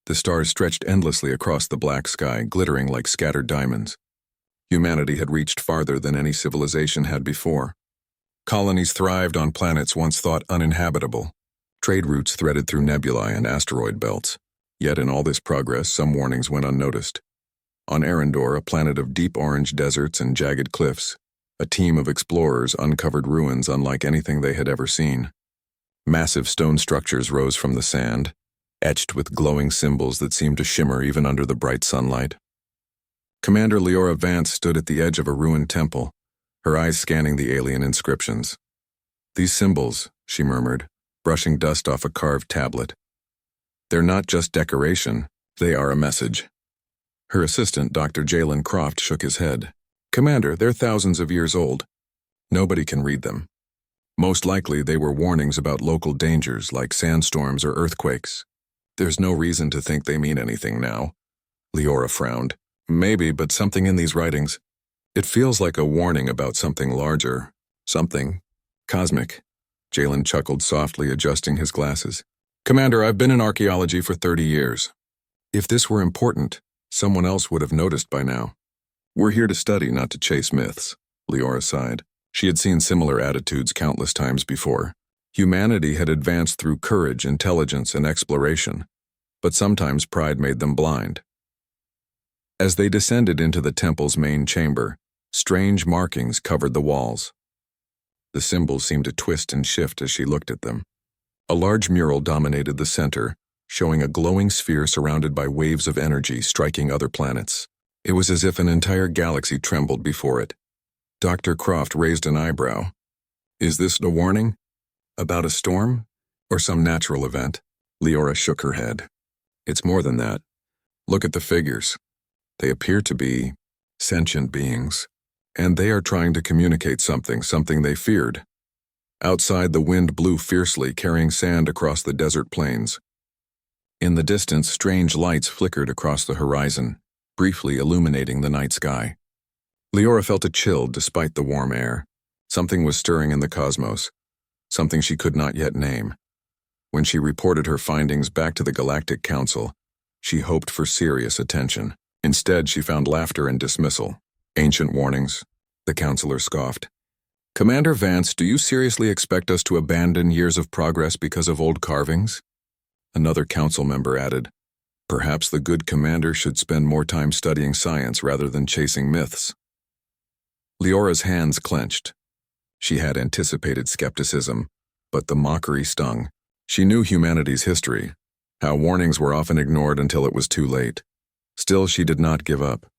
The stars stretched endlessly across the black sky, glittering like scattered diamonds. Humanity had reached farther than any civilization had before. Colonies thrived on planets once thought uninhabitable. Trade routes threaded through nebulae and asteroid belts. Yet in all this progress, some warnings went unnoticed. On Arendor, a planet of deep orange deserts and jagged cliffs, a team of explorers uncovered ruins unlike anything they had ever seen. Massive stone structures rose from the sand, etched with glowing symbols that seemed to shimmer even under the bright sunlight. Commander Leora Vance stood at the edge of a ruined temple, her eyes scanning the alien inscriptions. "These symbols," she murmured, brushing dust off a carved tablet. "They're not just decoration, they are a message." Her assistant, Dr. Jalen Croft, shook his head. "Commander, they're thousands of years old. Nobody can read them. Most likely they were warnings about local dangers like sandstorms or earthquakes. There's no reason to think they mean anything now." Leora frowned. "Maybe, but something in these writings. It feels like a warning about something larger. Something cosmic." Jalen chuckled softly, adjusting his glasses. "Commander, I've been in archaeology for 30 years. If this were important, someone else would have noticed by now. We're here to study, not to chase myths." Leora sighed. She had seen similar attitudes countless times before. Humanity had advanced through courage, intelligence, and exploration, but sometimes pride made them blind. As they descended into the temple's main chamber, strange markings covered the walls. The symbols seemed to twist and shift as she looked at them. A large mural dominated the center, showing a glowing sphere surrounded by waves of energy striking other planets. It was as if an entire galaxy trembled before it. Dr. Croft raised an eyebrow. "Is this a warning? About a storm? Or some natural event?" Leora shook her head. "It's more than that. Look at the figures. They appear to be sentient beings, and they are trying to communicate something they feared." Outside, the wind blew fiercely, carrying sand across the desert plains. In the distance, strange lights flickered across the horizon, briefly illuminating the night sky. Leora felt a chill despite the warm air. Something was stirring in the cosmos, something she could not yet name. When she reported her findings back to the Galactic Council, she hoped for serious attention. Instead, she found laughter and dismissal. "Ancient warnings," the counselor scoffed. "Commander Vance, do you seriously expect us to abandon years of progress because of old carvings?" Another council member added, "Perhaps the good commander should spend more time studying science rather than chasing myths." Leora's hands clenched. She had anticipated skepticism, but the mockery stung. She knew humanity's history, how warnings were often ignored until it was too late. Still, she did not give up.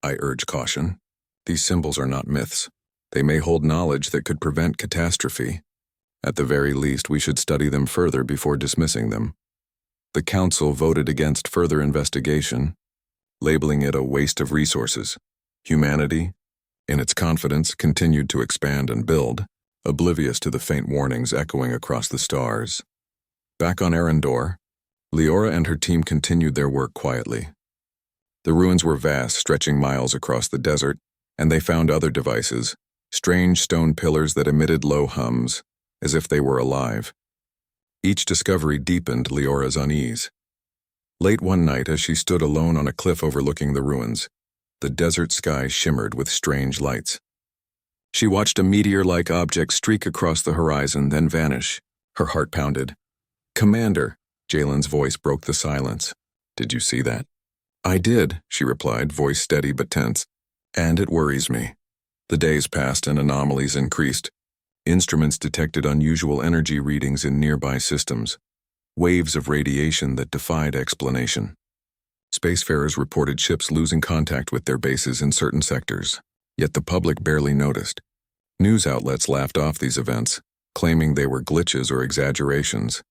"I urge caution. These symbols are not myths. They may hold knowledge that could prevent catastrophe. At the very least, we should study them further before dismissing them." The council voted against further investigation, labeling it a waste of resources. Humanity, in its confidence, continued to expand and build, oblivious to the faint warnings echoing across the stars. Back on Arendor, Leora and her team continued their work quietly. The ruins were vast, stretching miles across the desert, and they found other devices, strange stone pillars that emitted low hums, as if they were alive. Each discovery deepened Leora's unease. Late one night, as she stood alone on a cliff overlooking the ruins, the desert sky shimmered with strange lights. She watched a meteor-like object streak across the horizon, then vanish. Her heart pounded. "Commander," Jalen's voice broke the silence. "Did you see that?" "I did," she replied, voice steady but tense. "And it worries me." The days passed and anomalies increased. Instruments detected unusual energy readings in nearby systems, waves of radiation that defied explanation. Spacefarers reported ships losing contact with their bases in certain sectors, yet the public barely noticed. News outlets laughed off these events, claiming they were glitches or exaggerations.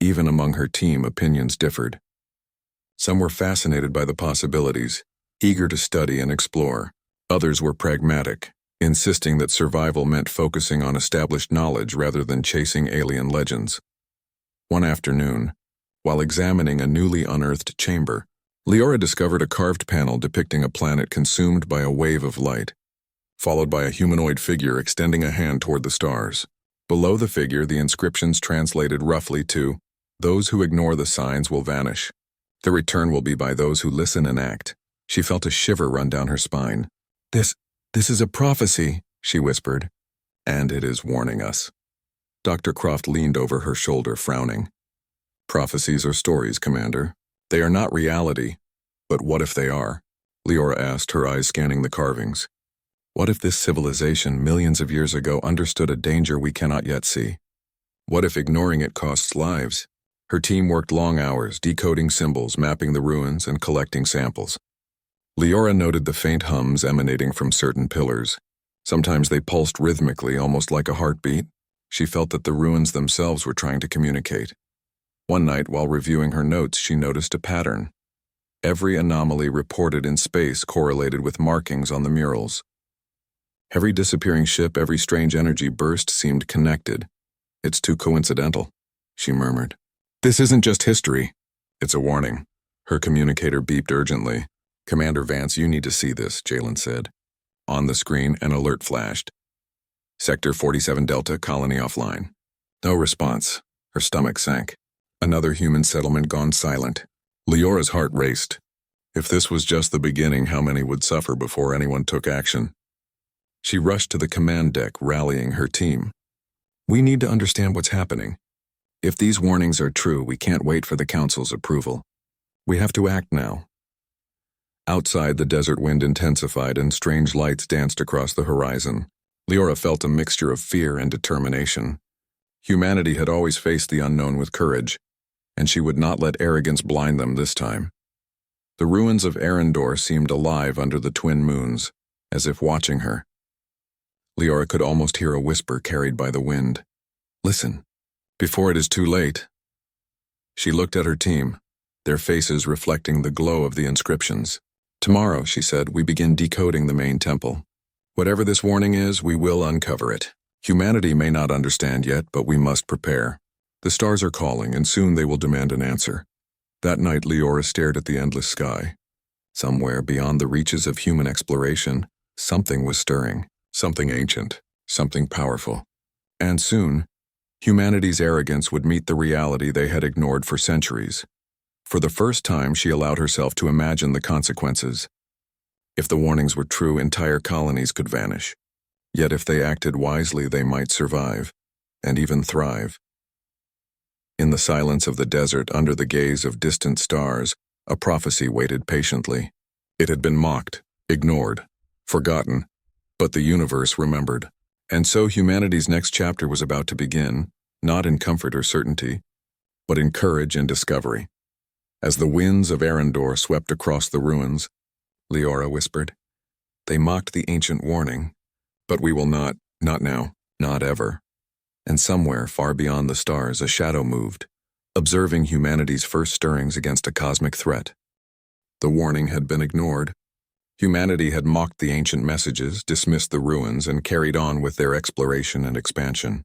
Even among her team, opinions differed. Some were fascinated by the possibilities, eager to study and explore. Others were pragmatic, insisting that survival meant focusing on established knowledge rather than chasing alien legends. One afternoon, while examining a newly unearthed chamber, Leora discovered a carved panel depicting a planet consumed by a wave of light, followed by a humanoid figure extending a hand toward the stars. Below the figure, the inscriptions translated roughly to, "Those who ignore the signs will vanish." The return will be by those who listen and act. She felt a shiver run down her spine. This is a prophecy, she whispered. And it is warning us. Dr. Croft leaned over her shoulder, frowning. Prophecies are stories, Commander. They are not reality. But what if they are? Leora asked, her eyes scanning the carvings. What if this civilization millions of years ago understood a danger we cannot yet see? What if ignoring it costs lives? Her team worked long hours, decoding symbols, mapping the ruins, and collecting samples. Leora noted the faint hums emanating from certain pillars. Sometimes they pulsed rhythmically, almost like a heartbeat. She felt that the ruins themselves were trying to communicate. One night, while reviewing her notes, she noticed a pattern. Every anomaly reported in space correlated with markings on the murals. Every disappearing ship, every strange energy burst seemed connected. It's too coincidental, she murmured. This isn't just history. It's a warning. Her communicator beeped urgently. Commander Vance, you need to see this, Jalen said. On the screen, an alert flashed. Sector 47 Delta, colony offline. No response. Her stomach sank. Another human settlement gone silent. Leora's heart raced. If this was just the beginning, how many would suffer before anyone took action? She rushed to the command deck, rallying her team. We need to understand what's happening. If these warnings are true, we can't wait for the Council's approval. We have to act now. Outside, the desert wind intensified and strange lights danced across the horizon. Leora felt a mixture of fear and determination. Humanity had always faced the unknown with courage, and she would not let arrogance blind them this time. The ruins of Arendor seemed alive under the twin moons, as if watching her. Leora could almost hear a whisper carried by the wind. Listen, before it is too late. She looked at her team, their faces reflecting the glow of the inscriptions. Tomorrow, she said, we begin decoding the main temple. Whatever this warning is, we will uncover it. Humanity may not understand yet, but we must prepare. The stars are calling, and soon they will demand an answer. That night, Leora stared at the endless sky. Somewhere beyond the reaches of human exploration, something was stirring. Something ancient, something powerful. And soon, humanity's arrogance would meet the reality they had ignored for centuries. For the first time, she allowed herself to imagine the consequences. If the warnings were true, entire colonies could vanish. Yet if they acted wisely, they might survive, and even thrive. In the silence of the desert, under the gaze of distant stars, a prophecy waited patiently. It had been mocked, ignored, forgotten, but the universe remembered. And so humanity's next chapter was about to begin, not in comfort or certainty, but in courage and discovery. As the winds of Arendor swept across the ruins, Leora whispered, they mocked the ancient warning, but we will not now, not ever. And somewhere far beyond the stars, a shadow moved, observing humanity's first stirrings against a cosmic threat. The warning had been ignored. Humanity had mocked the ancient messages, dismissed the ruins, and carried on with their exploration and expansion.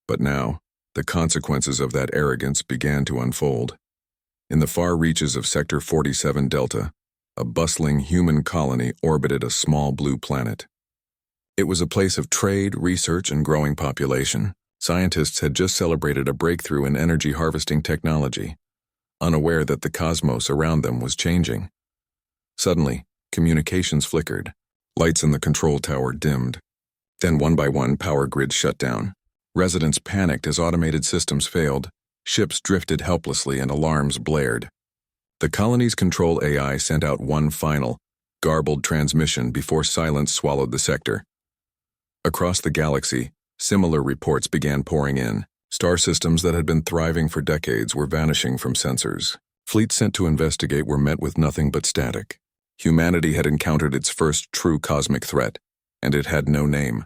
But now, the consequences of that arrogance began to unfold. In the far reaches of Sector 47 Delta, a bustling human colony orbited a small blue planet. It was a place of trade, research, and growing population. Scientists had just celebrated a breakthrough in energy harvesting technology, unaware that the cosmos around them was changing. Suddenly, communications flickered. Lights in the control tower dimmed. Then one by one, power grids shut down. Residents panicked as automated systems failed. Ships drifted helplessly and alarms blared. The colony's control AI sent out one final, garbled transmission before silence swallowed the sector. Across the galaxy, similar reports began pouring in. Star systems that had been thriving for decades were vanishing from sensors. Fleets sent to investigate were met with nothing but static. Humanity had encountered its first true cosmic threat, and it had no name.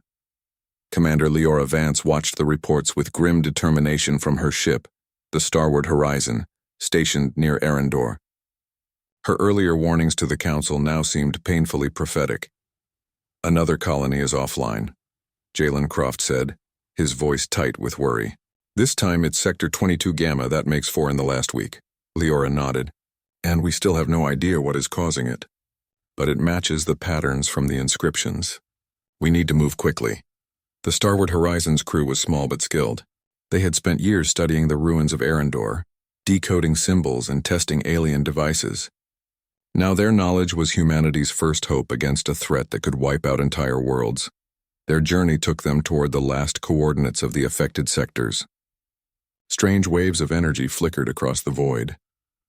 Commander Leora Vance watched the reports with grim determination from her ship, the Starward Horizon, stationed near Arendor. Her earlier warnings to the Council now seemed painfully prophetic. Another colony is offline, Jalen Croft said, his voice tight with worry. This time it's Sector 22 Gamma, that makes 4 in the last week. Leora nodded. And we still have no idea what is causing it. But it matches the patterns from the inscriptions. We need to move quickly. The Starward Horizon's crew was small but skilled. They had spent years studying the ruins of Arendor, decoding symbols and testing alien devices. Now their knowledge was humanity's first hope against a threat that could wipe out entire worlds. Their journey took them toward the last coordinates of the affected sectors. Strange waves of energy flickered across the void,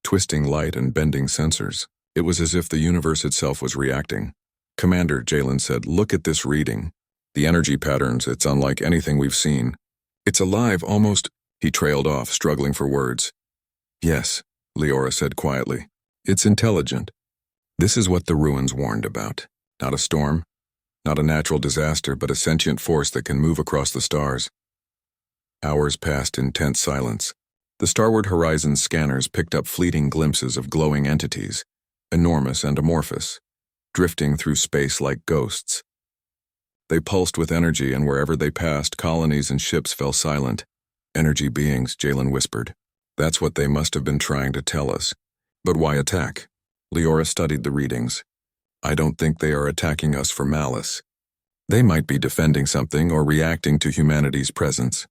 twisting light and bending sensors. It was as if the universe itself was reacting. "Commander," Jalen said, "look at this reading. The energy patterns, it's unlike anything we've seen. It's alive, almost—" He trailed off, struggling for words. "Yes," Leora said quietly. "It's intelligent. This is what the ruins warned about. Not a storm, not a natural disaster, but a sentient force that can move across the stars." Hours passed in tense silence. The starward horizon scanners picked up fleeting glimpses of glowing entities, enormous and amorphous, drifting through space like ghosts. They pulsed with energy, and wherever they passed, colonies and ships fell silent. "Energy beings," Jalen whispered. "That's what they must have been trying to tell us. But why attack?" Leora studied the readings. "I don't think they are attacking us for malice. They might be defending something or reacting to humanity's presence."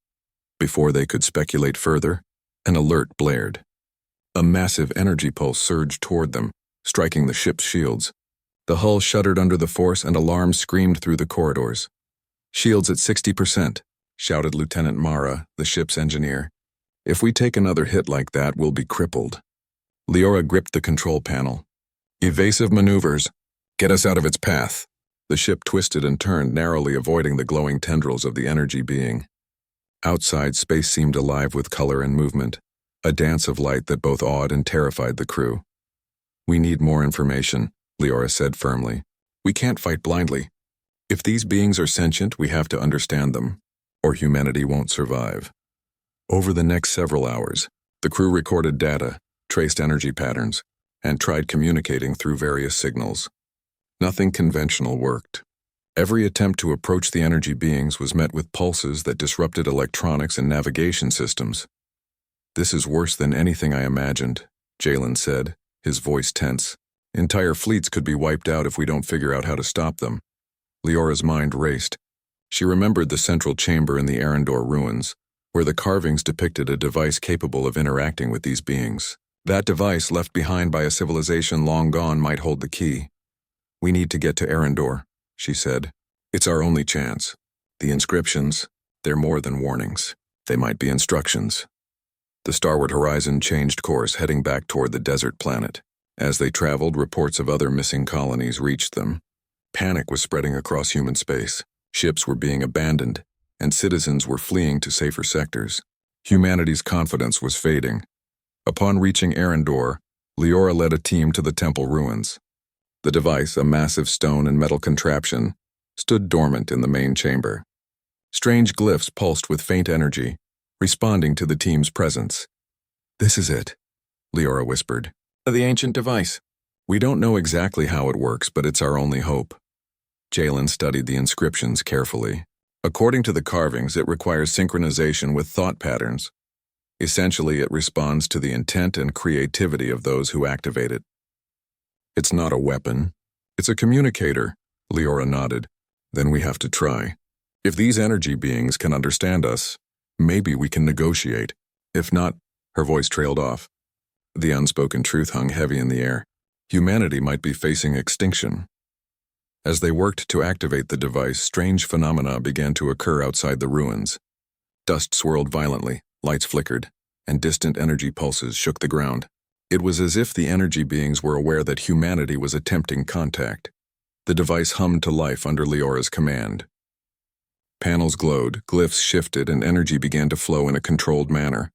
Before they could speculate further, an alert blared. A massive energy pulse surged toward them, striking the ship's shields. The hull shuddered under the force, and alarms screamed through the corridors. "Shields at 60%, shouted Lieutenant Mara, the ship's engineer. "If we take another hit like that, we'll be crippled." Leora gripped the control panel. "Evasive maneuvers. Get us out of its path." The ship twisted and turned, narrowly avoiding the glowing tendrils of the energy being. Outside, space seemed alive with color and movement, a dance of light that both awed and terrified the crew. "We need more information," Leora said firmly. "We can't fight blindly. If these beings are sentient, we have to understand them, or humanity won't survive." Over the next several hours, the crew recorded data, traced energy patterns, and tried communicating through various signals. Nothing conventional worked. Every attempt to approach the energy beings was met with pulses that disrupted electronics and navigation systems. "This is worse than anything I imagined," Jalen said, his voice tense. "Entire fleets could be wiped out if we don't figure out how to stop them." Leora's mind raced. She remembered the central chamber in the Arendor ruins, where the carvings depicted a device capable of interacting with these beings. That device, left behind by a civilization long gone, might hold the key. "We need to get to Arendor," she said. "It's our only chance. The inscriptions, they're more than warnings. They might be instructions." The starward horizon changed course, heading back toward the desert planet. As they traveled, reports of other missing colonies reached them. Panic was spreading across human space. Ships were being abandoned, and citizens were fleeing to safer sectors. Humanity's confidence was fading. Upon reaching Arendor, Leora led a team to the temple ruins. The device, a massive stone and metal contraption, stood dormant in the main chamber. Strange glyphs pulsed with faint energy, responding to the team's presence. "This is it," Leora whispered. "The ancient device. We don't know exactly how it works, but it's our only hope." Jalen studied the inscriptions carefully. According to the carvings, it requires synchronization with thought patterns. Essentially, it responds to the intent and creativity of those who activate it. "It's not a weapon. It's a communicator," Leora nodded. "Then we have to try. If these energy beings can understand us, maybe we can negotiate. If not," her voice trailed off. The unspoken truth hung heavy in the air. Humanity might be facing extinction. As they worked to activate the device, strange phenomena began to occur outside the ruins. Dust swirled violently, lights flickered, and distant energy pulses shook the ground. It was as if the energy beings were aware that humanity was attempting contact. The device hummed to life under Leora's command. Panels glowed, glyphs shifted, and energy began to flow in a controlled manner.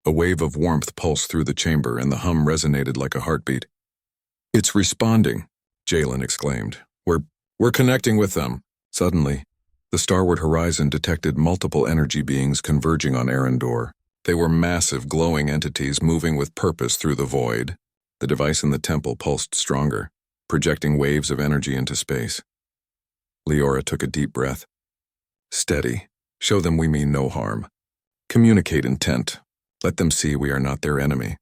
A wave of warmth pulsed through the chamber, and the hum resonated like a heartbeat. "It's responding," Jalen exclaimed. We're connecting with them." Suddenly, the starward horizon detected multiple energy beings converging on Arendor. They were massive, glowing entities moving with purpose through the void. The device in the temple pulsed stronger, projecting waves of energy into space. Leora took a deep breath. "Steady. Show them we mean no harm. Communicate intent. Let them see we are not their enemy."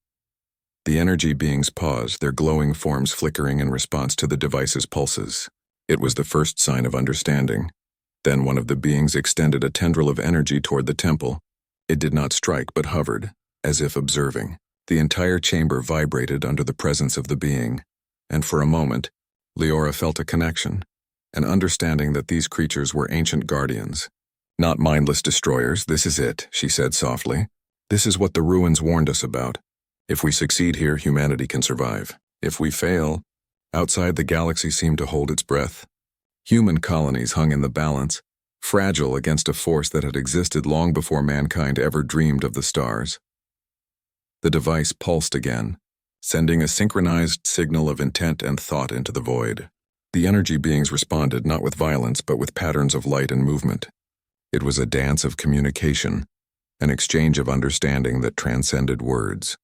The energy beings paused, their glowing forms flickering in response to the device's pulses. It was the first sign of understanding. Then one of the beings extended a tendril of energy toward the temple. It did not strike but hovered, as if observing. The entire chamber vibrated under the presence of the being, and for a moment, Leora felt a connection, an understanding that these creatures were ancient guardians. Not mindless destroyers, this is it, she said softly. This is what the ruins warned us about. If we succeed here, humanity can survive. If we fail, outside the galaxy seemed to hold its breath. Human colonies hung in the balance, fragile against a force that had existed long before mankind ever dreamed of the stars. The device pulsed again, sending a synchronized signal of intent and thought into the void. The energy beings responded not with violence but with patterns of light and movement. It was a dance of communication, an exchange of understanding that transcended words.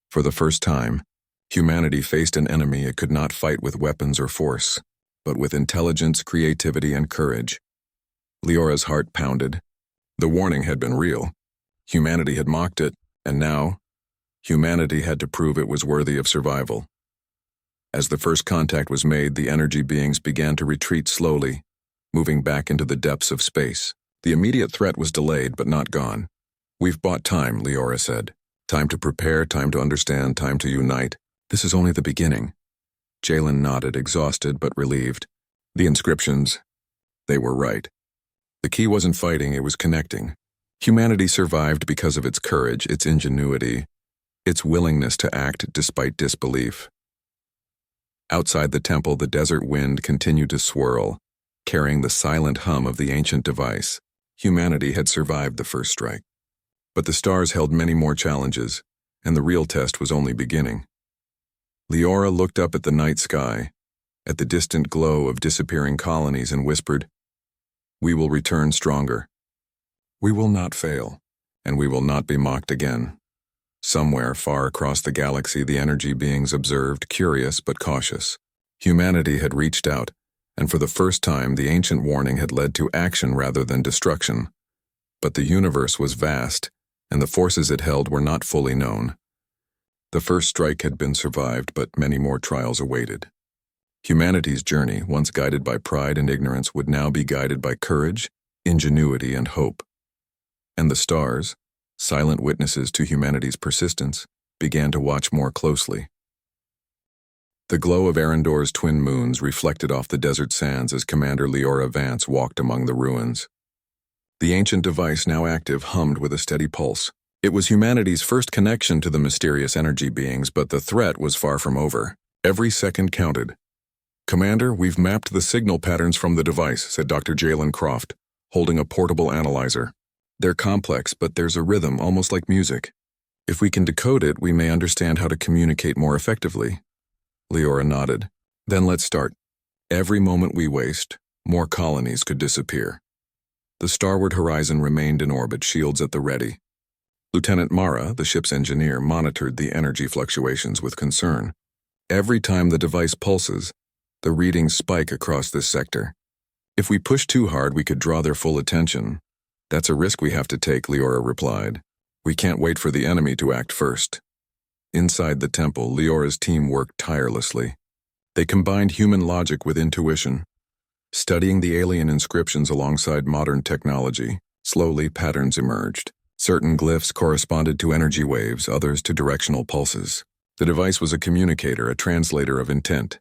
For the first time, humanity faced an enemy it could not fight with weapons or force, but with intelligence, creativity, and courage. Leora's heart pounded. The warning had been real. Humanity had mocked it, and now, humanity had to prove it was worthy of survival. As the first contact was made, the energy beings began to retreat slowly, moving back into the depths of space. The immediate threat was delayed, but not gone. We've bought time, Leora said. Time to prepare, time to understand, time to unite. This is only the beginning. Jalen nodded, exhausted but relieved. The inscriptions, they were right. The key wasn't fighting, it was connecting. Humanity survived because of its courage, its ingenuity, its willingness to act despite disbelief. Outside the temple, the desert wind continued to swirl, carrying the silent hum of the ancient device. Humanity had survived the first strike. But the stars held many more challenges, and the real test was only beginning. Leora looked up at the night sky, at the distant glow of disappearing colonies, and whispered, "We will return stronger. We will not fail, and we will not be mocked again." Somewhere far across the galaxy, the energy beings observed, curious but cautious. Humanity had reached out, and for the first time the ancient warning had led to action rather than destruction. But the universe was vast, and the forces it held were not fully known. The first strike had been survived, but many more trials awaited. Humanity's journey, once guided by pride and ignorance, would now be guided by courage, ingenuity, and hope. And the stars, silent witnesses to humanity's persistence, began to watch more closely. The glow of Arendor's twin moons reflected off the desert sands as Commander Leora Vance walked among the ruins. The ancient device, now active, hummed with a steady pulse. It was humanity's first connection to the mysterious energy beings, but the threat was far from over. Every second counted. "Commander, we've mapped the signal patterns from the device," said Dr. Jalen Croft, holding a portable analyzer. "They're complex, but there's a rhythm, almost like music. If we can decode it, we may understand how to communicate more effectively." Leora nodded. "Then let's start. Every moment we waste, more colonies could disappear." The starward horizon remained in orbit, shields at the ready. Lieutenant Mara, the ship's engineer, monitored the energy fluctuations with concern. Every time the device pulses, the readings spike across this sector. "If we push too hard, we could draw their full attention." "That's a risk we have to take," Leora replied. "We can't wait for the enemy to act first." Inside the temple, Leora's team worked tirelessly. They combined human logic with intuition, studying the alien inscriptions alongside modern technology. Slowly, patterns emerged. Certain glyphs corresponded to energy waves, others to directional pulses. The device was a communicator, a translator of intent.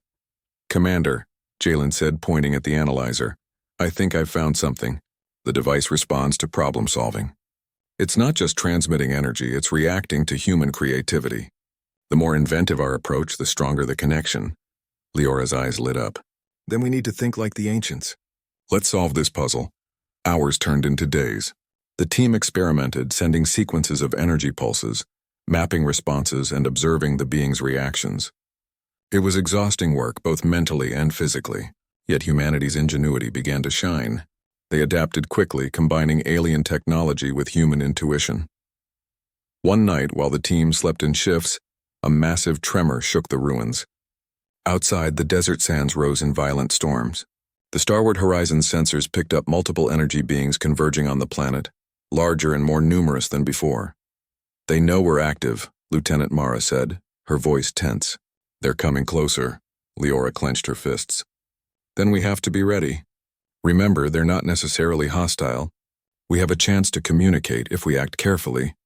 "Commander," Jalen said, pointing at the analyzer, "I think I've found something." The device responds to problem solving. It's not just transmitting energy, it's reacting to human creativity. The more inventive our approach, the stronger the connection. Leora's eyes lit up. "Then we need to think like the ancients. Let's solve this puzzle." Hours turned into days. The team experimented, sending sequences of energy pulses, mapping responses, and observing the beings' reactions. It was exhausting work, both mentally and physically, yet humanity's ingenuity began to shine. They adapted quickly, combining alien technology with human intuition. One night, while the team slept in shifts, a massive tremor shook the ruins. Outside, the desert sands rose in violent storms. The starward horizon sensors picked up multiple energy beings converging on the planet, larger and more numerous than before. "They know we're active," Lieutenant Mara said, her voice tense. "They're coming closer." Leora clenched her fists. "Then we have to be ready. Remember, they're not necessarily hostile. We have a chance to communicate if we act carefully."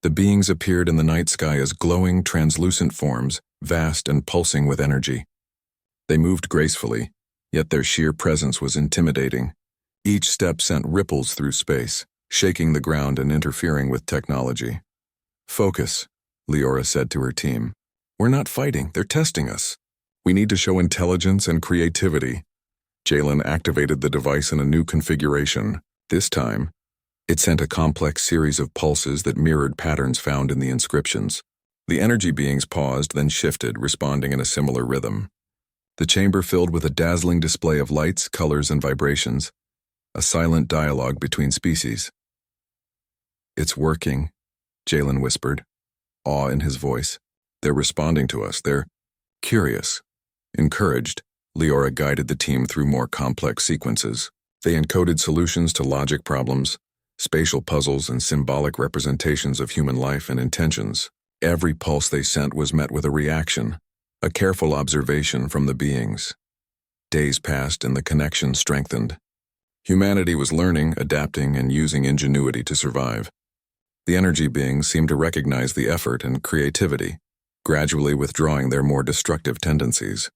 The beings appeared in the night sky as glowing, translucent forms, vast and pulsing with energy. They moved gracefully, yet their sheer presence was intimidating. Each step sent ripples through space, shaking the ground and interfering with technology. "Focus," Leora said to her team. "We're not fighting, they're testing us. We need to show intelligence and creativity." Jalen activated the device in a new configuration. This time, it sent a complex series of pulses that mirrored patterns found in the inscriptions. The energy beings paused, then shifted, responding in a similar rhythm. The chamber filled with a dazzling display of lights, colors, and vibrations, a silent dialogue between species. "It's working," Jalen whispered, awe in his voice. "They're responding to us. They're curious." Encouraged, Leora guided the team through more complex sequences. They encoded solutions to logic problems, spatial puzzles, and symbolic representations of human life and intentions. Every pulse they sent was met with a reaction, a careful observation from the beings. Days passed and the connection strengthened. Humanity was learning, adapting, and using ingenuity to survive. The energy beings seemed to recognize the effort and creativity, gradually withdrawing their more destructive tendencies.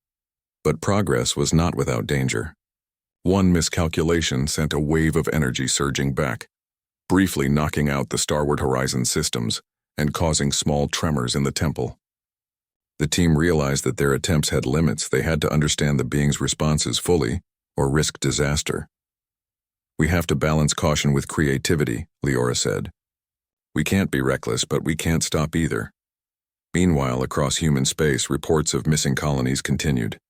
But progress was not without danger. One miscalculation sent a wave of energy surging back, briefly knocking out the starward horizon systems and causing small tremors in the temple. The team realized that their attempts had limits. They had to understand the beings' responses fully, or risk disaster. "We have to balance caution with creativity," Leora said. "We can't be reckless, but we can't stop either." Meanwhile, across human space, reports of missing colonies continued.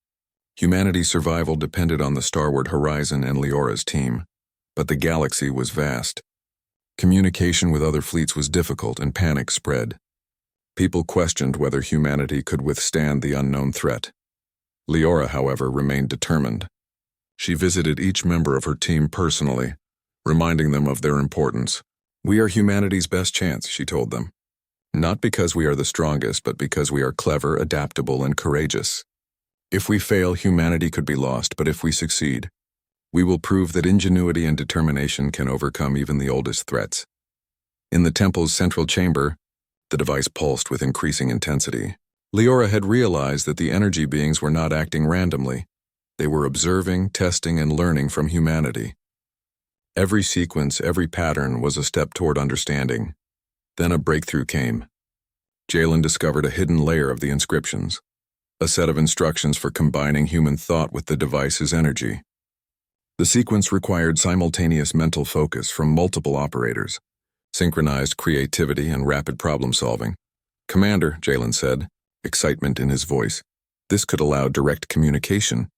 Humanity's survival depended on the starward horizon and Leora's team, but the galaxy was vast. Communication with other fleets was difficult and panic spread. People questioned whether humanity could withstand the unknown threat. Leora, however, remained determined. She visited each member of her team personally, reminding them of their importance. "We are humanity's best chance," she told them. "Not because we are the strongest, but because we are clever, adaptable, and courageous. If we fail, humanity could be lost, but if we succeed, we will prove that ingenuity and determination can overcome even the oldest threats." In the temple's central chamber, the device pulsed with increasing intensity. Leora had realized that the energy beings were not acting randomly. They were observing, testing, and learning from humanity. Every sequence, every pattern was a step toward understanding. Then a breakthrough came. Jalen discovered a hidden layer of the inscriptions, a set of instructions for combining human thought with the device's energy. The sequence required simultaneous mental focus from multiple operators, synchronized creativity and rapid problem-solving. "Commander," Jalen said, excitement in his voice, "this could allow direct communication,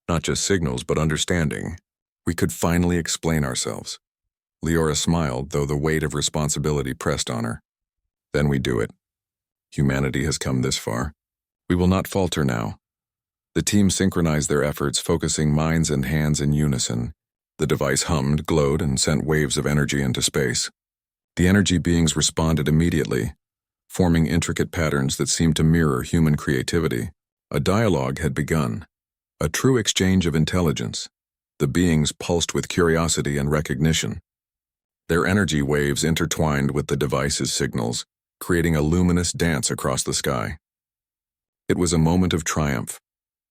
not just signals but understanding. We could finally explain ourselves." Leora smiled, though the weight of responsibility pressed on her. "Then we do it. Humanity has come this far. We will not falter now." The team synchronized their efforts, focusing minds and hands in unison. The device hummed, glowed, and sent waves of energy into space. The energy beings responded immediately, forming intricate patterns that seemed to mirror human creativity. A dialogue had begun, a true exchange of intelligence. The beings pulsed with curiosity and recognition. Their energy waves intertwined with the device's signals, creating a luminous dance across the sky. It was a moment of triumph,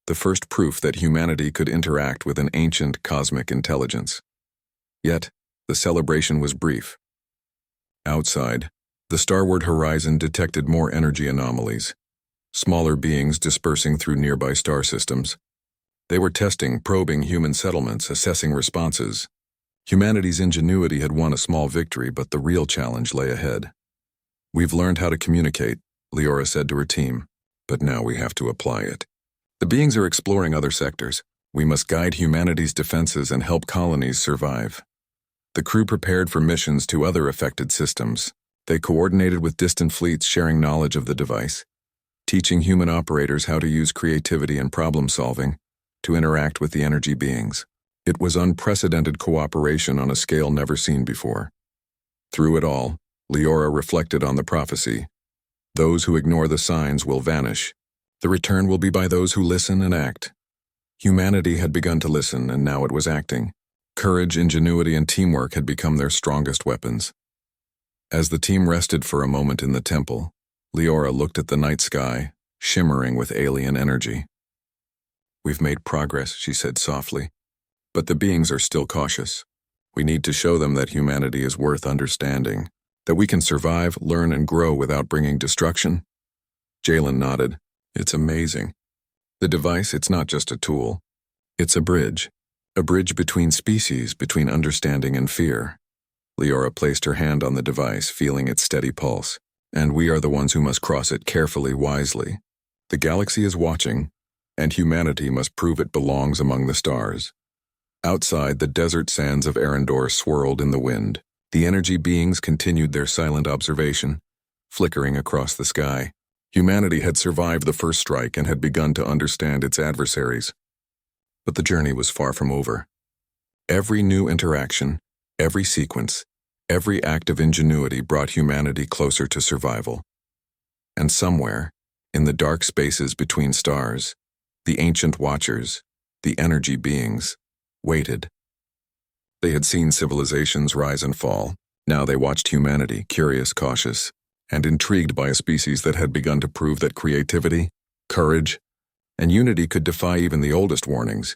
the first proof that humanity could interact with an ancient cosmic intelligence. Yet, the celebration was brief. Outside, the starward horizon detected more energy anomalies, smaller beings dispersing through nearby star systems. They were testing, probing human settlements, assessing responses. Humanity's ingenuity had won a small victory, but the real challenge lay ahead. "We've learned how to communicate," Leora said to her team, "but now we have to apply it. The beings are exploring other sectors. We must guide humanity's defenses and help colonies survive." The crew prepared for missions to other affected systems. They coordinated with distant fleets, sharing knowledge of the device, teaching human operators how to use creativity and problem-solving to interact with the energy beings. It was unprecedented cooperation on a scale never seen before. Through it all, Leora reflected on the prophecy. Those who ignore the signs will vanish. The return will be by those who listen and act. Humanity had begun to listen, and now it was acting. Courage, ingenuity, and teamwork had become their strongest weapons. As the team rested for a moment in the temple, Leora looked at the night sky, shimmering with alien energy. "We've made progress," she said softly, "but the beings are still cautious. We need to show them that humanity is worth understanding, that we can survive, learn, and grow without bringing destruction." Jalen nodded. "It's amazing. The device, it's not just a tool. It's a bridge between species, between understanding and fear." Leora placed her hand on the device, feeling its steady pulse. "And we are the ones who must cross it carefully, wisely. The galaxy is watching, and humanity must prove it belongs among the stars." Outside, the desert sands of Arendor swirled in the wind. The energy beings continued their silent observation, flickering across the sky. Humanity had survived the first strike and had begun to understand its adversaries. But the journey was far from over. Every new interaction, every sequence, every act of ingenuity brought humanity closer to survival. And somewhere, in the dark spaces between stars, the ancient watchers, the energy beings, waited. They had seen civilizations rise and fall. Now they watched humanity, curious, cautious, and intrigued by a species that had begun to prove that creativity, courage, and unity could defy even the oldest warnings.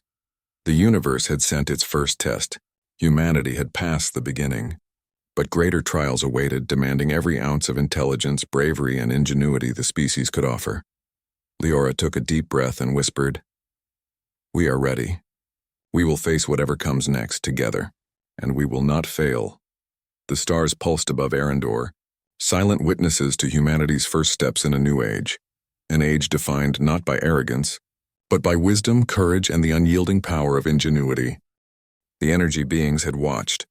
The universe had sent its first test. Humanity had passed the beginning. But greater trials awaited, demanding every ounce of intelligence, bravery, and ingenuity the species could offer. Leora took a deep breath and whispered, "We are ready. We will face whatever comes next together, and we will not fail." The stars pulsed above Arendor, silent witnesses to humanity's first steps in a new age, an age defined not by arrogance, but by wisdom, courage, and the unyielding power of ingenuity. The energy beings had watched.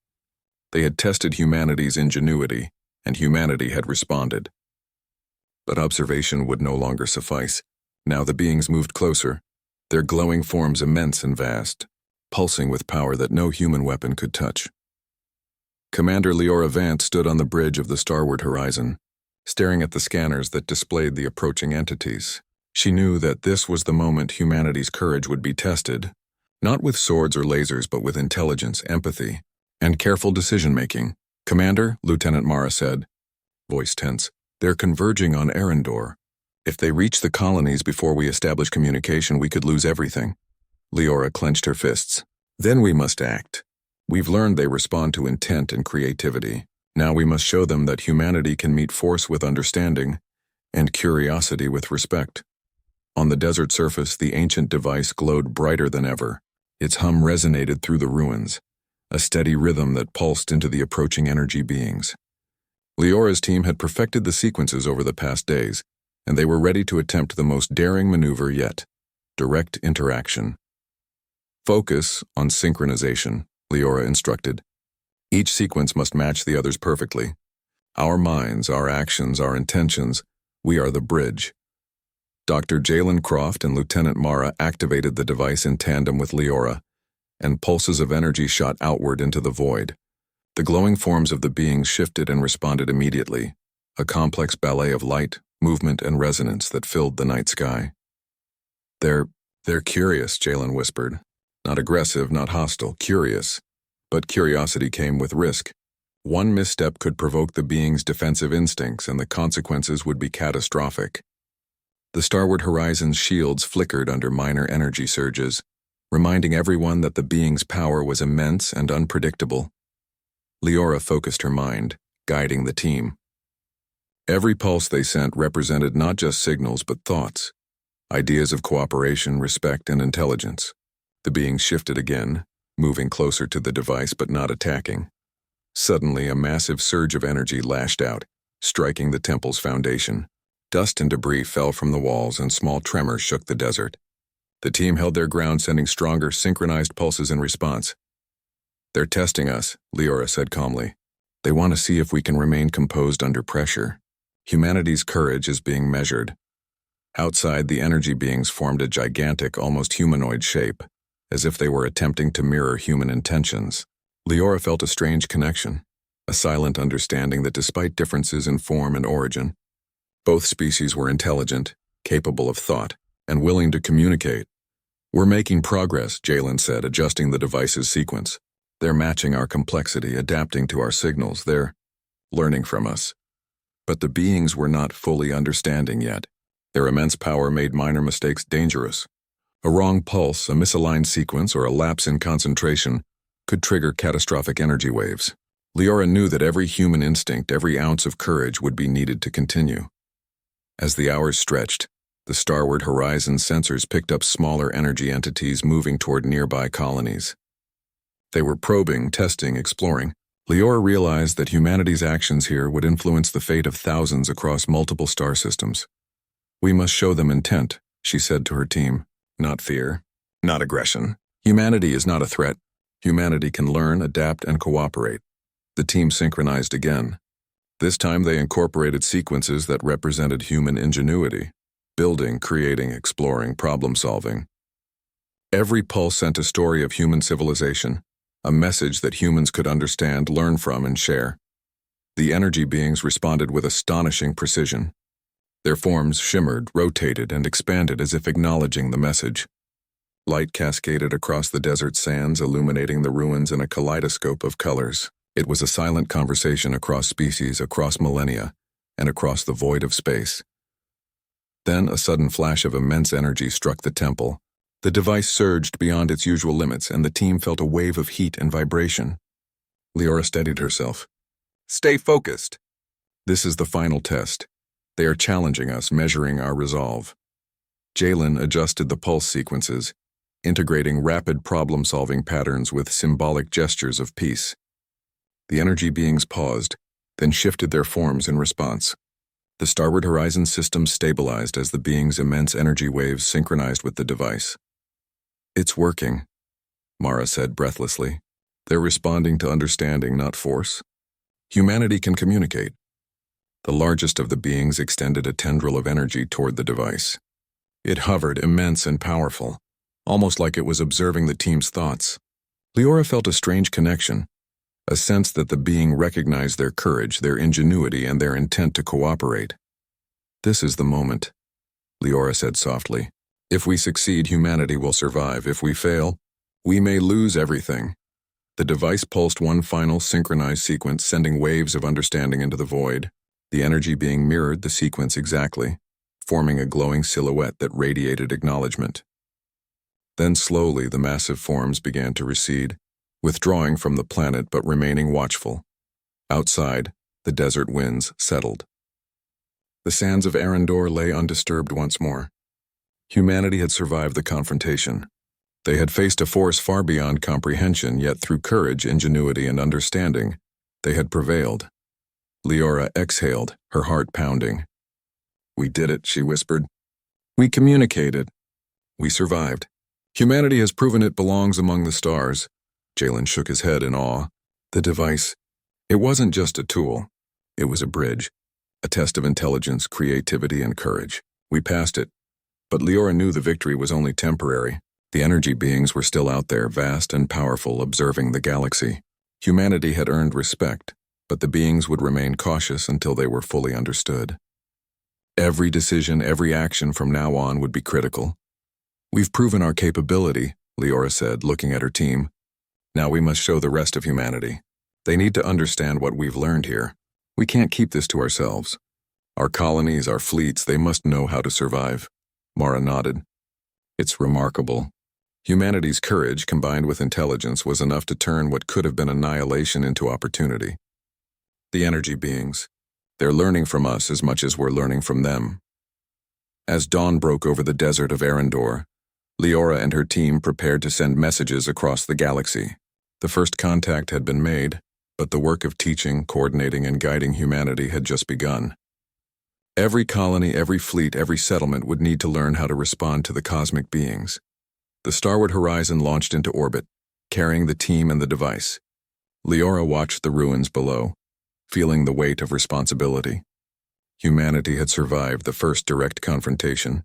They had tested humanity's ingenuity, and humanity had responded. But observation would no longer suffice. Now the beings moved closer, their glowing forms immense and vast, pulsing with power that no human weapon could touch. Commander Leora Vance stood on the bridge of the starward horizon, staring at the scanners that displayed the approaching entities. She knew that this was the moment humanity's courage would be tested, not with swords or lasers, but with intelligence, empathy, and careful decision-making. "Commander," Lieutenant Mara said, voice tense, "they're converging on Arendor. If they reach the colonies before we establish communication, we could lose everything." Leora clenched her fists. "Then we must act. We've learned they respond to intent and creativity. Now we must show them that humanity can meet force with understanding and curiosity with respect." On the desert surface, the ancient device glowed brighter than ever. Its hum resonated through the ruins, a steady rhythm that pulsed into the approaching energy beings. Leora's team had perfected the sequences over the past days, and they were ready to attempt the most daring maneuver yet: direct interaction. "Focus on synchronization," Leora instructed. "Each sequence must match the others perfectly. Our minds, our actions, our intentions, we are the bridge." Dr. Jalen Croft and Lieutenant Mara activated the device in tandem with Leora, and pulses of energy shot outward into the void. The glowing forms of the beings shifted and responded immediately, a complex ballet of light, movement, and resonance that filled the night sky. They're curious," Jalen whispered. "Not aggressive, not hostile, curious. But curiosity came with risk. One misstep could provoke the being's defensive instincts, and the consequences would be catastrophic." The starward horizon's shields flickered under minor energy surges, reminding everyone that the being's power was immense and unpredictable. Leora focused her mind, guiding the team. Every pulse they sent represented not just signals but thoughts, ideas of cooperation, respect, and intelligence. The beings shifted again, moving closer to the device but not attacking. Suddenly, a massive surge of energy lashed out, striking the temple's foundation. Dust and debris fell from the walls, and small tremors shook the desert. The team held their ground, sending stronger, synchronized pulses in response. "They're testing us," Leora said calmly. "They want to see if we can remain composed under pressure. Humanity's courage is being measured." Outside, the energy beings formed a gigantic, almost humanoid shape, as if they were attempting to mirror human intentions. Leora felt a strange connection, a silent understanding that despite differences in form and origin, both species were intelligent, capable of thought, and willing to communicate. "We're making progress," Jalen said, adjusting the device's sequence. "They're matching our complexity, adapting to our signals. They're..." learning from us. But the beings were not fully understanding yet. Their immense power made minor mistakes dangerous. A wrong pulse, a misaligned sequence, or a lapse in concentration could trigger catastrophic energy waves. Leora knew that every human instinct, every ounce of courage would be needed to continue. As the hours stretched, the starward horizon sensors picked up smaller energy entities moving toward nearby colonies. They were probing, testing, exploring. Leora realized that humanity's actions here would influence the fate of thousands across multiple star systems. "We must show them intent," she said to her team. "Not fear, not aggression. Humanity is not a threat. Humanity can learn, adapt, and cooperate." The team synchronized again. This time they incorporated sequences that represented human ingenuity: building, creating, exploring, problem-solving. Every pulse sent a story of human civilization, a message that humans could understand, learn from, and share. The energy beings responded with astonishing precision. Their forms shimmered, rotated, and expanded as if acknowledging the message. Light cascaded across the desert sands, illuminating the ruins in a kaleidoscope of colors. It was a silent conversation across species, across millennia, and across the void of space. Then a sudden flash of immense energy struck the temple. The device surged beyond its usual limits, and the team felt a wave of heat and vibration. Leora steadied herself. "Stay focused. This is the final test. They are challenging us, measuring our resolve." Jalen adjusted the pulse sequences, integrating rapid problem-solving patterns with symbolic gestures of peace. The energy beings paused, then shifted their forms in response. The starward horizon system stabilized as the beings' immense energy waves synchronized with the device. "It's working," Mara said breathlessly. "They're responding to understanding, not force. Humanity can communicate." The largest of the beings extended a tendril of energy toward the device. It hovered, immense and powerful, almost like it was observing the team's thoughts. Leora felt a strange connection, a sense that the being recognized their courage, their ingenuity, and their intent to cooperate. "This is the moment," Leora said softly. "If we succeed, humanity will survive. If we fail, we may lose everything." The device pulsed one final synchronized sequence, sending waves of understanding into the void. The energy being mirrored the sequence exactly, forming a glowing silhouette that radiated acknowledgement. Then slowly the massive forms began to recede, withdrawing from the planet but remaining watchful. Outside, the desert winds settled. The sands of Arendor lay undisturbed once more. Humanity had survived the confrontation. They had faced a force far beyond comprehension, yet through courage, ingenuity, and understanding, they had prevailed. Leora exhaled, her heart pounding. "We did it," she whispered. "We communicated. We survived. Humanity has proven it belongs among the stars." Jalen shook his head in awe. The device, it wasn't just a tool. It was a bridge, a test of intelligence, creativity, and courage. We passed it. But Leora knew the victory was only temporary. The energy beings were still out there, vast and powerful, observing the galaxy. Humanity had earned respect, but the beings would remain cautious until they were fully understood. Every decision, every action from now on would be critical. "We've proven our capability," Leora said, looking at her team. "Now we must show the rest of humanity. They need to understand what we've learned here. We can't keep this to ourselves. Our colonies, our fleets, they must know how to survive." Mara nodded. "It's remarkable. Humanity's courage, combined with intelligence, was enough to turn what could have been annihilation into opportunity. The energy beings, they're learning from us as much as we're learning from them." As dawn broke over the desert of Arendor, Leora and her team prepared to send messages across the galaxy. The first contact had been made, but the work of teaching, coordinating, and guiding humanity had just begun. Every colony, every fleet, every settlement would need to learn how to respond to the cosmic beings. The starward horizon launched into orbit, carrying the team and the device. Leora watched the ruins below, feeling the weight of responsibility. Humanity had survived the first direct confrontation,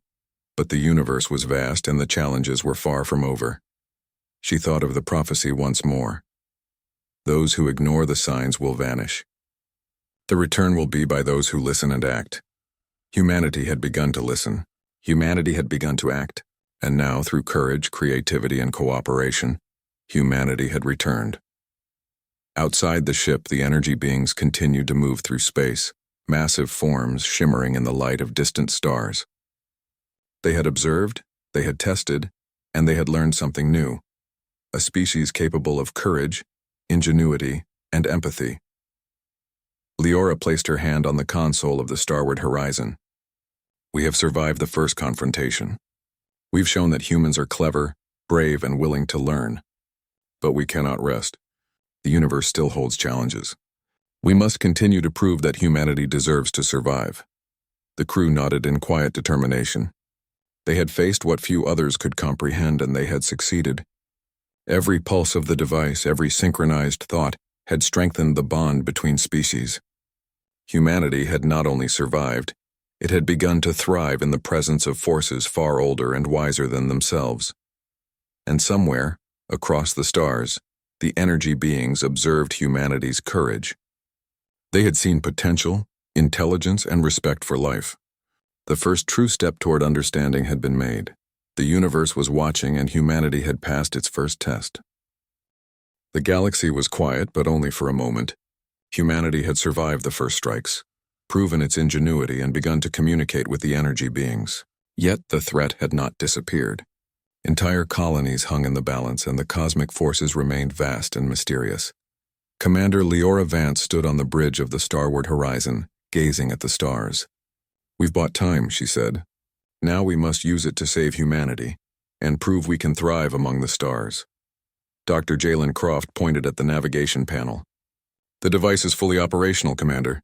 but the universe was vast and the challenges were far from over. She thought of the prophecy once more. Those who ignore the signs will vanish. The return will be by those who listen and act. Humanity had begun to listen. Humanity had begun to act. And now, through courage, creativity, and cooperation, humanity had returned. Outside the ship, the energy beings continued to move through space, massive forms shimmering in the light of distant stars. They had observed, they had tested, and they had learned something new. A species capable of courage, ingenuity, and empathy. Leora placed her hand on the console of the starward horizon. We have survived the first confrontation. We've shown that humans are clever, brave, and willing to learn. But we cannot rest. The universe still holds challenges. We must continue to prove that humanity deserves to survive. The crew nodded in quiet determination. They had faced what few others could comprehend, and they had succeeded. Every pulse of the device, every synchronized thought, had strengthened the bond between species. Humanity had not only survived, it had begun to thrive in the presence of forces far older and wiser than themselves. And somewhere, across the stars, the energy beings observed humanity's courage. They had seen potential, intelligence, and respect for life. The first true step toward understanding had been made. The universe was watching, and humanity had passed its first test. The galaxy was quiet, but only for a moment. Humanity had survived the first strikes, proven its ingenuity, and begun to communicate with the energy beings. Yet the threat had not disappeared. Entire colonies hung in the balance, and the cosmic forces remained vast and mysterious. Commander Leora Vance stood on the bridge of the starward horizon, gazing at the stars. "We've bought time," she said. "Now we must use it to save humanity, and prove we can thrive among the stars." Dr. Jalen Croft pointed at the navigation panel. "The device is fully operational, Commander.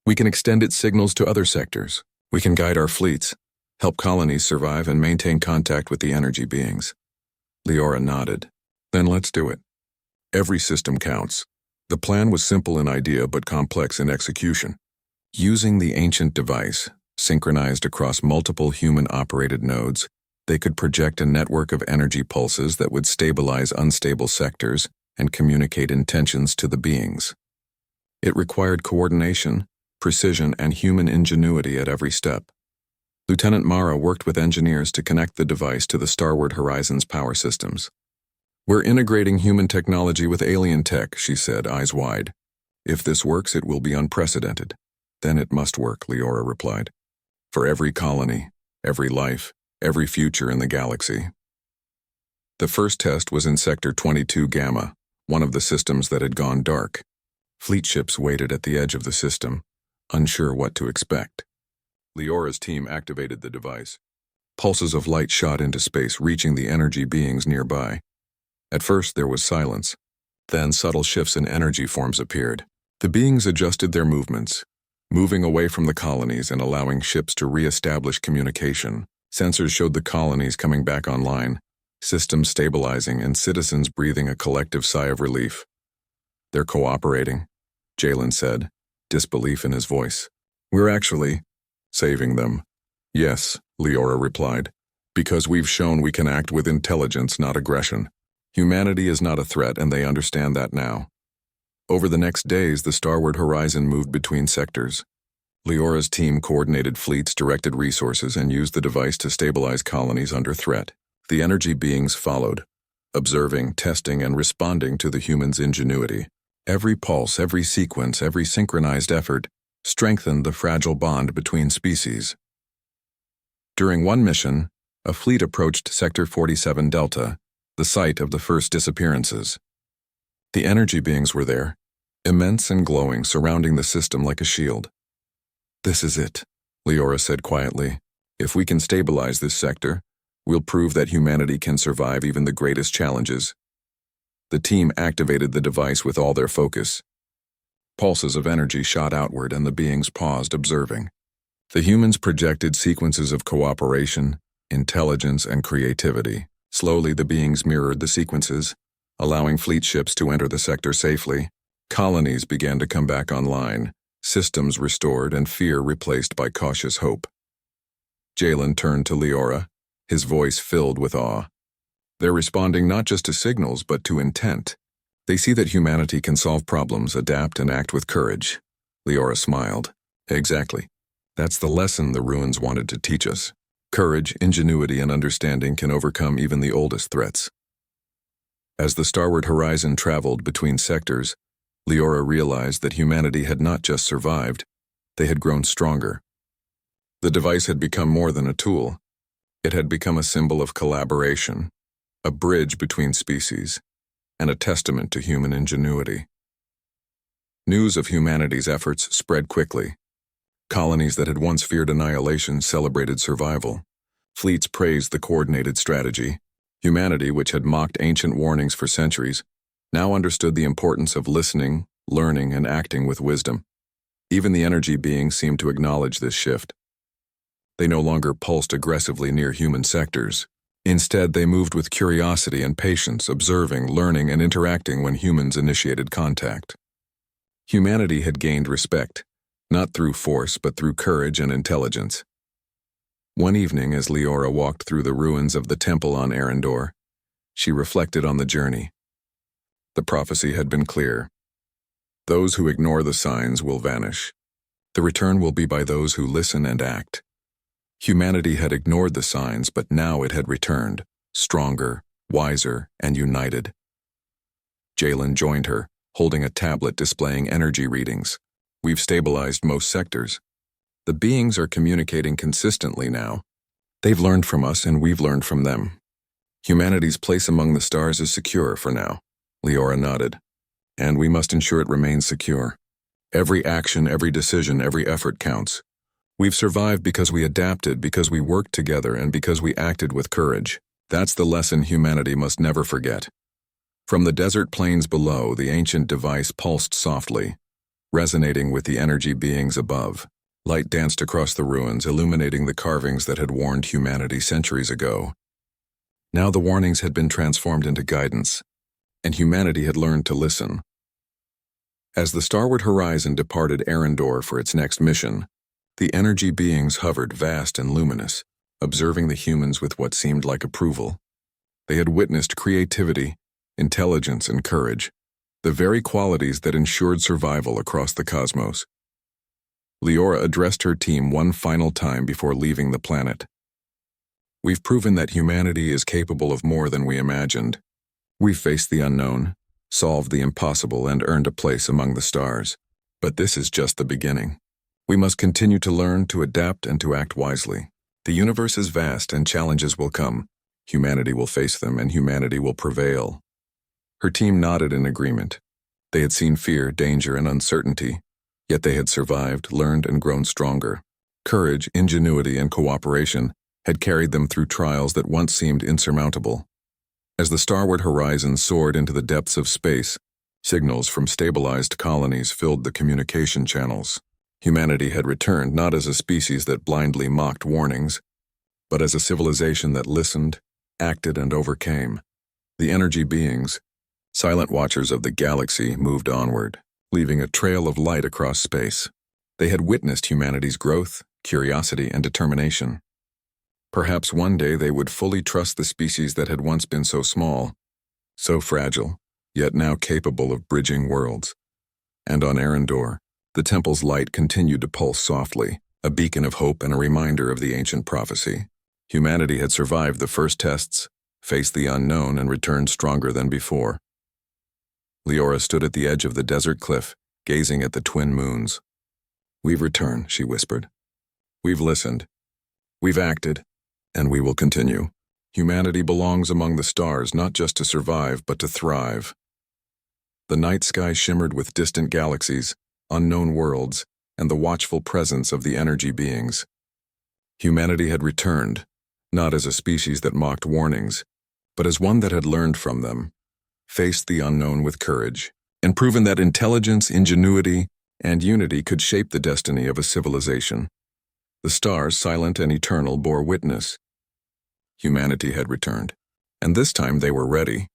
We can extend its signals to other sectors. We can guide our fleets, help colonies survive, and maintain contact with the energy beings." Leora nodded. "Then let's do it. Every system counts." The plan was simple in idea but complex in execution. Using the ancient device, synchronized across multiple human-operated nodes, they could project a network of energy pulses that would stabilize unstable sectors and communicate intentions to the beings. It required coordination, precision, and human ingenuity at every step. Lieutenant Mara worked with engineers to connect the device to the starward horizon's power systems. "We're integrating human technology with alien tech," she said, eyes wide. "If this works, it will be unprecedented." "Then it must work," Leora replied. "For every colony, every life, every future in the galaxy." The first test was in Sector 22 Gamma, one of the systems that had gone dark. Fleet ships waited at the edge of the system, unsure what to expect. Leora's team activated the device. Pulses of light shot into space, reaching the energy beings nearby. At first there was silence. Then subtle shifts in energy forms appeared. The beings adjusted their movements, moving away from the colonies and allowing ships to re-establish communication. Sensors showed the colonies coming back online, systems stabilizing, and citizens breathing a collective sigh of relief. "They're cooperating," Jalen said, disbelief in his voice. "We're actually saving them." "Yes," Leora replied, "because we've shown we can act with intelligence, not aggression. Humanity is not a threat, and they understand that now." Over the next days, the starward horizon moved between sectors. Leora's team coordinated fleets, directed resources, and used the device to stabilize colonies under threat. The energy beings followed, observing, testing, and responding to the humans' ingenuity. Every pulse, every sequence, every synchronized effort strengthened the fragile bond between species. During one mission, a fleet approached Sector 47 Delta, the site of the first disappearances. The energy beings were there, immense and glowing, surrounding the system like a shield. "This is it," Leora said quietly. "If we can stabilize this sector, we'll prove that humanity can survive even the greatest challenges." The team activated the device with all their focus. Pulses of energy shot outward, and the beings paused, observing. The humans projected sequences of cooperation, intelligence, and creativity. Slowly, the beings mirrored the sequences, allowing fleet ships to enter the sector safely. Colonies began to come back online, systems restored, and fear replaced by cautious hope. Jalen turned to Leora, his voice filled with awe. "They're responding not just to signals, but to intent. They see that humanity can solve problems, adapt, and act with courage." Leora smiled. "Exactly. That's the lesson the ruins wanted to teach us. Courage, ingenuity, and understanding can overcome even the oldest threats." As the starward horizon traveled between sectors, Leora realized that humanity had not just survived, they had grown stronger. The device had become more than a tool. It had become a symbol of collaboration, a bridge between species, and a testament to human ingenuity. News of humanity's efforts spread quickly. Colonies that had once feared annihilation celebrated survival. Fleets praised the coordinated strategy. Humanity, which had mocked ancient warnings for centuries, now understood the importance of listening, learning, and acting with wisdom. Even the energy beings seemed to acknowledge this shift. They no longer pulsed aggressively near human sectors. Instead, they moved with curiosity and patience, observing, learning, and interacting when humans initiated contact. Humanity had gained respect, not through force but through courage and intelligence. One evening, as Leora walked through the ruins of the temple on Arendor, she reflected on the journey. The prophecy had been clear. Those who ignore the signs will vanish. The return will be by those who listen and act. Humanity had ignored the signs, but now it had returned, stronger, wiser, and united. Jalen joined her, holding a tablet displaying energy readings. We've stabilized most sectors. The beings are communicating consistently now. They've learned from us and we've learned from them. Humanity's place among the stars is secure for now. Leora nodded. And we must ensure it remains secure. Every action, every decision, every effort counts. We've survived because we adapted, because we worked together, and because we acted with courage. That's the lesson humanity must never forget. From the desert plains below, the ancient device pulsed softly, resonating with the energy beings above. Light danced across the ruins, illuminating the carvings that had warned humanity centuries ago. Now the warnings had been transformed into guidance, and humanity had learned to listen. As the starward horizon departed Arendor for its next mission, the energy beings hovered vast and luminous, observing the humans with what seemed like approval. They had witnessed creativity, intelligence, and courage, the very qualities that ensured survival across the cosmos. Leora addressed her team one final time before leaving the planet. We've proven that humanity is capable of more than we imagined. We've faced the unknown, solved the impossible, and earned a place among the stars. But this is just the beginning. We must continue to learn, to adapt, and to act wisely. The universe is vast and challenges will come. Humanity will face them and humanity will prevail. Her team nodded in agreement. They had seen fear, danger, and uncertainty, yet they had survived, learned, and grown stronger. Courage, ingenuity, and cooperation had carried them through trials that once seemed insurmountable. As the starward horizon soared into the depths of space, signals from stabilized colonies filled the communication channels. Humanity had returned not as a species that blindly mocked warnings, but as a civilization that listened, acted, and overcame. The energy beings, silent watchers of the galaxy, moved onward, leaving a trail of light across space. They had witnessed humanity's growth, curiosity, and determination. Perhaps one day they would fully trust the species that had once been so small, so fragile, yet now capable of bridging worlds. And on Arendor, the temple's light continued to pulse softly, a beacon of hope and a reminder of the ancient prophecy. Humanity had survived the first tests, faced the unknown, and returned stronger than before. Leora stood at the edge of the desert cliff, gazing at the twin moons. "We've returned," she whispered. "We've listened. We've acted. And we will continue. Humanity belongs among the stars, not just to survive, but to thrive." The night sky shimmered with distant galaxies, unknown worlds, and the watchful presence of the energy beings. Humanity had returned, not as a species that mocked warnings, but as one that had learned from them, faced the unknown with courage, and proven that intelligence, ingenuity, and unity could shape the destiny of a civilization. The stars, silent and eternal, bore witness. Humanity had returned, and this time they were ready.